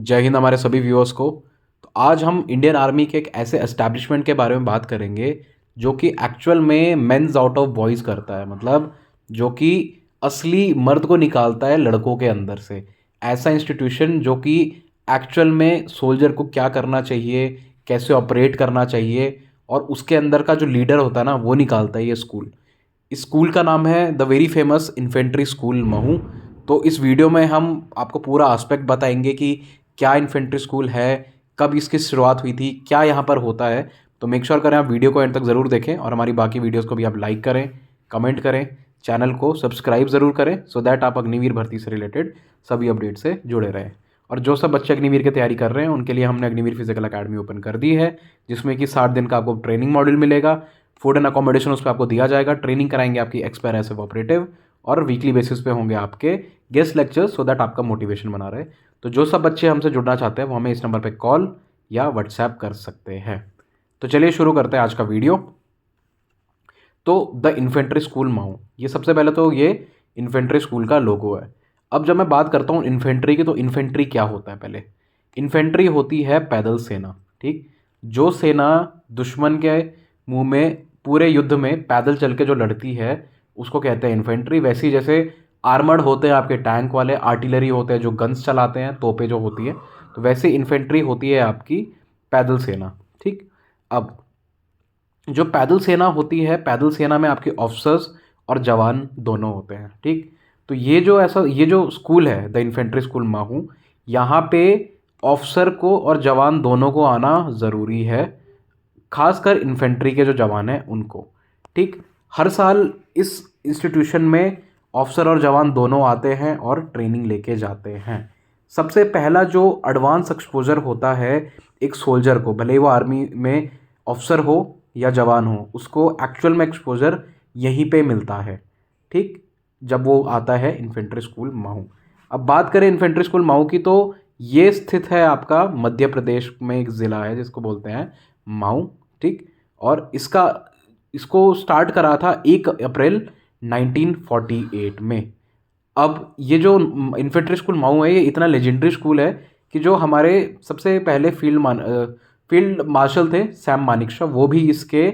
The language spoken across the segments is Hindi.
जय हिंद हमारे सभी व्यूअर्स को। तो आज हम इंडियन आर्मी के एक ऐसे एस्टैब्लिशमेंट के बारे में बात करेंगे जो कि एक्चुअल में मेंस आउट ऑफ बॉयज़ करता है, मतलब जो कि असली मर्द को निकालता है लड़कों के अंदर से। ऐसा इंस्टीट्यूशन जो कि एक्चुअल में सोल्जर को क्या करना चाहिए, कैसे ऑपरेट करना चाहिए और उसके अंदर का जो लीडर होता है ना, वो निकालता है ये स्कूल। इस स्कूल का नाम है the very famous infantry school Mhow. तो इस वीडियो में हम आपको पूरा आस्पेक्ट बताएंगे कि क्या इन्फेंट्री स्कूल है, कब इसकी शुरुआत हुई थी, क्या यहाँ पर होता है। तो मेक श्योर करें आप वीडियो को एंड तक ज़रूर देखें और हमारी बाकी वीडियोस को भी आप लाइक करें, कमेंट करें, चैनल को सब्सक्राइब ज़रूर करें सो दैट आप अग्निवीर भर्ती से रिलेटेड सभी अपडेट से जुड़े रहें। और जो सब बच्चे अग्निवीर की तैयारी कर रहे हैं उनके लिए हमने अग्निवीर फिजिकल अकेडमी ओपन कर दी है, जिसमें कि 60 दिन का आपको ट्रेनिंग मॉड्यूल मिलेगा। फूड एंड अकोमोडेशन उस पर आपको दिया जाएगा, ट्रेनिंग कराएंगे आपकी एक्सपायर एज ऑपरेटिव, और वीकली बेसिस पे होंगे आपके गेस्ट लेक्चर्स सो दैट आपका मोटिवेशन बना रहे। तो जो सब बच्चे हमसे जुड़ना चाहते हैं वो हमें इस नंबर पे कॉल या व्हाट्सएप कर सकते हैं। तो चलिए शुरू करते हैं आज का वीडियो। तो द इन्फेंट्री स्कूल माऊ, ये सबसे पहले तो ये इन्फेंट्री स्कूल का लोगो है। अब जब मैं बात करता हूँ इन्फेंट्री की, तो इन्फेंट्री क्या होता है? पहले इन्फेंट्री होती है पैदल सेना, ठीक। जो सेना दुश्मन के मुंह में पूरे युद्ध में पैदल चल के जो लड़ती है उसको कहते हैं इन्फेंट्री। वैसे जैसे आर्मर्ड होते हैं आपके टैंक वाले, आर्टिलरी होते हैं जो गन्स चलाते हैं, तोपें जो होती है, तो वैसे इन्फेंट्री होती है आपकी पैदल सेना, ठीक। अब जो पैदल सेना होती है, पैदल सेना में आपके ऑफिसर्स और जवान दोनों होते हैं, ठीक। तो ये जो स्कूल है द इन्फेंट्री स्कूल माहू, यहाँ पे ऑफिसर को और जवान दोनों को आना ज़रूरी है, खासकर इन्फेंट्री के जो जवान हैं उनको, ठीक। हर साल इस इंस्टीट्यूशन में ऑफिसर और जवान दोनों आते हैं और ट्रेनिंग लेके जाते हैं। सबसे पहला जो एडवांस एक्सपोजर होता है एक सोल्जर को, भले ही वो आर्मी में ऑफिसर हो या जवान हो, उसको एक्चुअल में एक्सपोजर यहीं पे मिलता है, ठीक, जब वो आता है इन्फेंट्री स्कूल माहू। अब बात करें इन्फेंट्री स्कूल माहू की, तो ये स्थित है आपका मध्य प्रदेश में, एक ज़िला है जिसको बोलते हैं माऊ, ठीक। और इसको स्टार्ट करा था 1 अप्रैल 1948 में। अब ये जो इन्फेंट्री स्कूल माऊ है, ये इतना लेजेंडरी स्कूल है कि जो हमारे सबसे पहले फील्ड मार्शल थे सैम मानिकशॉ, वो भी इसके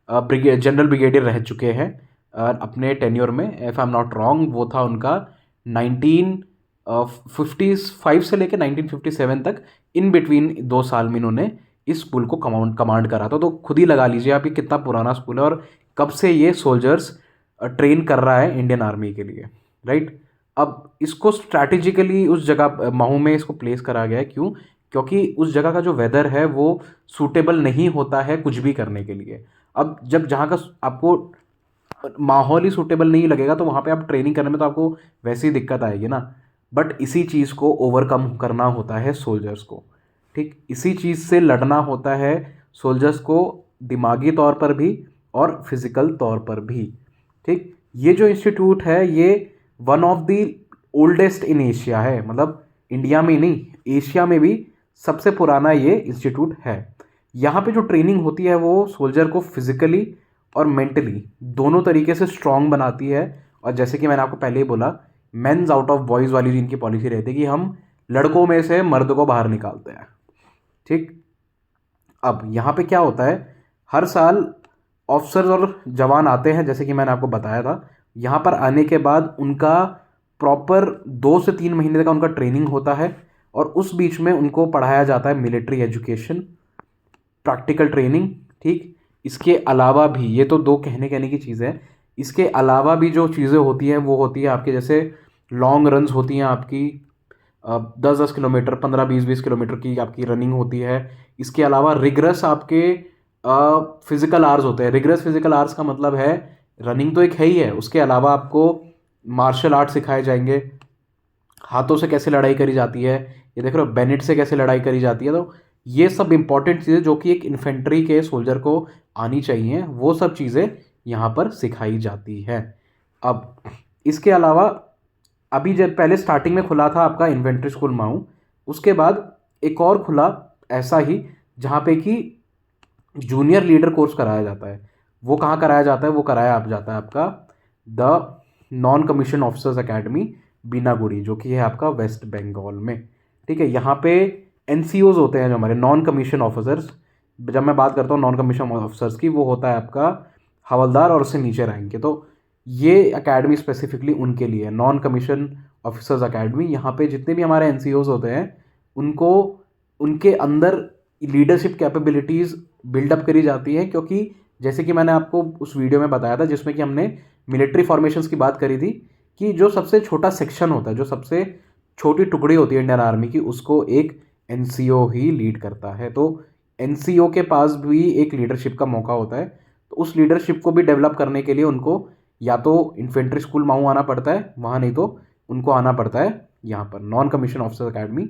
जनरल ब्रिगेडियर रह चुके हैं अपने टेन्योर में। If I am not wrong, वो था उनका 1955 से लेकर 1957 तक, इन बिटवीन 2 साल में इन्होंने इस स्कूल को कमांड करा था। तो खुद ही लगा लीजिए आप ये कितना पुराना स्कूल है और कब से ये सोल्जर्स ट्रेन कर रहा है इंडियन आर्मी के लिए, राइट। अब इसको स्ट्रैटेजिकली उस जगह महू में इसको प्लेस करा गया है, क्यों? क्योंकि उस जगह का जो वेदर है वो सूटेबल नहीं होता है कुछ भी करने के लिए। अब जब जहाँ का आपको माहौल ही सूटेबल नहीं लगेगा तो वहाँ पे आप ट्रेनिंग करने में तो आपको वैसे ही दिक्कत आएगी ना। बट इसी चीज़ को ओवरकम करना होता है सोल्जर्स को, ठीक। इसी चीज़ से लड़ना होता है सोल्जर्स को, दिमागी तौर पर भी और फिजिकल तौर पर भी, ठीक। ये जो इंस्टीट्यूट है ये one of the oldest in Asia है, मतलब इंडिया में ही नहीं एशिया में भी सबसे पुराना ये इंस्टीट्यूट है। यहाँ पे जो ट्रेनिंग होती है वो सोल्जर को फिजिकली और मेंटली दोनों तरीके से स्ट्रांग बनाती है। और जैसे कि मैंने आपको पहले ही बोला, मेंस आउट ऑफ बॉयज़ वाली जिनकी पॉलिसी रहती है कि हम लड़कों में से मर्द को बाहर निकालते हैं, ठीक। अब यहाँ पे क्या होता है, हर साल ऑफिसर्स और जवान आते हैं, जैसे कि मैंने आपको बताया था। यहाँ पर आने के बाद उनका प्रॉपर 2 से 3 महीने का उनका ट्रेनिंग होता है और उस बीच में उनको पढ़ाया जाता है मिलिट्री एजुकेशन, प्रैक्टिकल ट्रेनिंग, ठीक। इसके अलावा भी, ये तो दो कहने कहने की चीज़ें हैं, इसके अलावा भी जो चीज़ें होती हैं वो होती है आपके जैसे लॉन्ग रन्स होती हैं आपकी, 10-10 किलोमीटर, 15-20-20 किलोमीटर की आपकी रनिंग होती है। इसके अलावा रिगरस आपके फिजिकल आवर्स होते हैं। रिगरस फिजिकल आवर्स का मतलब है रनिंग तो एक है ही है, उसके अलावा आपको मार्शल आर्ट सिखाए जाएंगे, हाथों से कैसे लड़ाई करी जाती है, ये देख रहे हो बेनेट से कैसे लड़ाई करी जाती है। तो ये सब इंपॉर्टेंट चीज़ें जो कि एक इन्फेंट्री के सोल्जर को आनी चाहिए, वो सब चीज़ें यहाँ पर सिखाई जाती है। अब इसके अलावा अभी जब पहले स्टार्टिंग में खुला था आपका इन्फेंट्री स्कूल माऊ, उसके बाद एक और खुला ऐसा ही जहाँ पे कि जूनियर लीडर कोर्स कराया जाता है। वो कहाँ कराया जाता है? वो कराया आप जाता है आपका the non commission officers academy Binnaguri, जो कि है आपका वेस्ट बंगाल में, ठीक है। यहाँ पे NCOs होते हैं जो हमारे नॉन कमीशन ऑफिसर्स। जब मैं बात करता हूँ नॉन कमीशन ऑफिसर्स की, वो होता है आपका हवलदार और उससे नीचे रैंक के। तो ये एकेडमी स्पेसिफिकली उनके लिए है, नॉन कमीशन ऑफिसर्स एकेडमी। यहाँ पे जितने भी हमारे NCOs होते हैं उनको उनके अंदर लीडरशिप कैपेबिलिटीज़ बिल्डअप करी जाती है, क्योंकि जैसे कि मैंने आपको उस वीडियो में बताया था जिसमें कि हमने मिलिट्री फॉर्मेशंस की बात करी थी, कि जो सबसे छोटा सेक्शन होता है, जो सबसे छोटी टुकड़ी होती है इंडियन आर्मी की, उसको एक NCO ही लीड करता है। तो NCO के पास भी एक लीडरशिप का मौका होता है। तो उस लीडरशिप को भी डेवलप करने के लिए उनको या तो इन्फेंट्री स्कूल माऊ आना पड़ता है, वहाँ नहीं तो उनको आना पड़ता है यहाँ पर non commission officer academy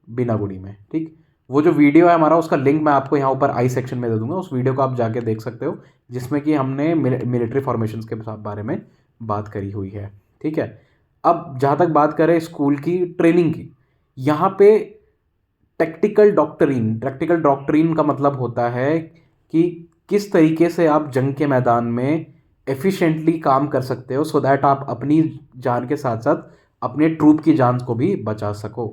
Binaguri में। ठीक, वो जो वीडियो है हमारा, उसका लिंक मैं आपको यहाँ ऊपर आई सेक्शन में दे दूंगा, उस वीडियो को आप जाके देख सकते हो, जिसमें कि हमने मिलिट्री फॉर्मेशंस के बारे में बात करी हुई है। ठीक है। अब जहाँ तक बात करें स्कूल की ट्रेनिंग की, यहाँ पे टैक्टिकल डॉक्ट्रिन का मतलब होता है कि किस तरीके से आप जंग के मैदान में एफिशिएंटली काम कर सकते हो, सो दैट आप अपनी जान के साथ साथ अपने ट्रूप की जान को भी बचा सको।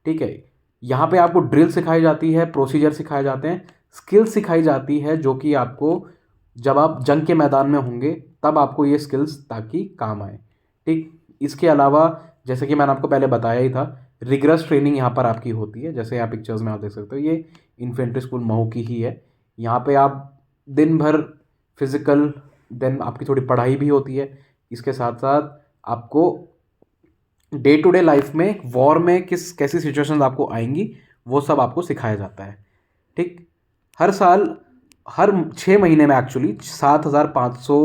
ठीक है। यहाँ पे आपको ड्रिल सिखाई जाती है, प्रोसीजर सिखाए जाते हैं, स्किल्स सिखाई जाती है, जो कि आपको जब आप जंग के मैदान में होंगे तब आपको ये स्किल्स ताकि काम आए। ठीक। इसके अलावा जैसे कि मैंने आपको पहले बताया ही था, रिगरस ट्रेनिंग यहाँ पर आपकी होती है। जैसे यहाँ पिक्चर्स में आप देख सकते हो, ये इन्फेंट्री स्कूल महू की ही है। यहाँ पे आप दिन भर फिजिकल, देन आपकी थोड़ी पढ़ाई भी होती है। इसके साथ साथ आपको डे टू डे लाइफ में वॉर में कैसी सिचुएशंस आपको आएंगी वो सब आपको सिखाया जाता है। ठीक। हर साल, हर 6 महीने में एक्चुअली 7,500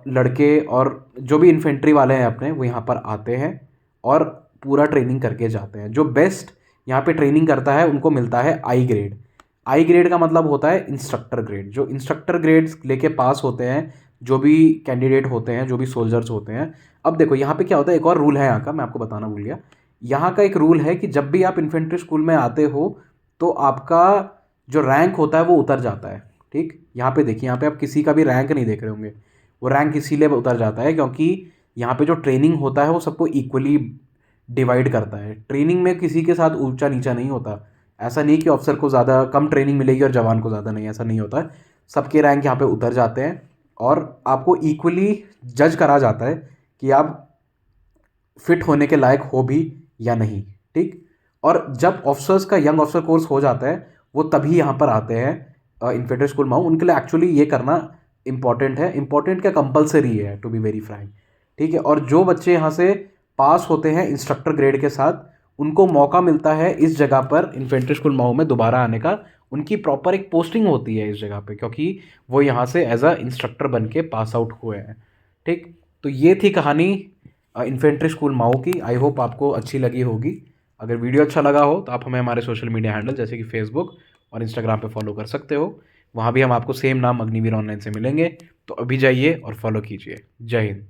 लड़के और जो भी इन्फेंट्री वाले हैं अपने, वो यहाँ पर आते हैं और पूरा ट्रेनिंग करके जाते हैं। जो बेस्ट यहाँ पे ट्रेनिंग करता है उनको मिलता है आई ग्रेड। आई ग्रेड का मतलब होता है इंस्ट्रक्टर ग्रेड। जो इंस्ट्रक्टर ग्रेड्स लेके पास होते हैं जो भी कैंडिडेट होते हैं, जो भी सोल्जर्स होते हैं। अब देखो यहाँ पे क्या होता है, एक और रूल है यहाँ का, मैं आपको बताना भूल गया। यहाँ का एक रूल है कि जब भी आप इन्फेंट्री स्कूल में आते हो तो आपका जो रैंक होता है वो उतर जाता है। ठीक। यहाँ पे देखिए, यहाँ पे आप किसी का भी रैंक नहीं देख रहे होंगे। वो रैंक इसीलिए उतर जाता है क्योंकि यहाँ पे जो ट्रेनिंग होता है वो सबको इक्वली डिवाइड करता है। ट्रेनिंग में किसी के साथ ऊंचा नीचा नहीं होता। ऐसा नहीं कि ऑफिसर को ज़्यादा कम ट्रेनिंग मिलेगी और जवान को ज़्यादा नहीं, ऐसा नहीं होता है। सबके रैंक यहाँ पे उतर जाते हैं और आपको इक्वली जज करा जाता है कि आप फिट होने के लायक हो भी या नहीं। ठीक। और जब ऑफिसर्स का यंग ऑफिसर कोर्स हो जाता है, वो तभी यहाँ पर आते हैं इन्फेंट्री स्कूल माऊ। उनके लिए एक्चुअली ये करना इंपॉर्टेंट है, इंपॉर्टेंट क्या कंपलसरी है, टू बी वेरी फ्रैंक। ठीक है। और जो बच्चे यहाँ से पास होते हैं इंस्ट्रक्टर ग्रेड के साथ, उनको मौका मिलता है इस जगह पर इन्फेंट्री स्कूल माऊ में दोबारा आने का। उनकी प्रॉपर एक पोस्टिंग होती है इस जगह पे, क्योंकि वो यहाँ से एज अ इंस्ट्रक्टर बन के पास आउट हुए हैं। ठीक। तो ये थी कहानी इन्फेंट्री स्कूल माऊ की। आई होप आपको अच्छी लगी होगी। अगर वीडियो अच्छा लगा हो तो आप हमें हमारे सोशल मीडिया हैंडल जैसे कि फेसबुक और इंस्टाग्राम पे फॉलो कर सकते हो। वहाँ भी हम आपको सेम नाम अग्निवीर ऑनलाइन से मिलेंगे। तो अभी जाइए और फॉलो कीजिए। जय हिंद।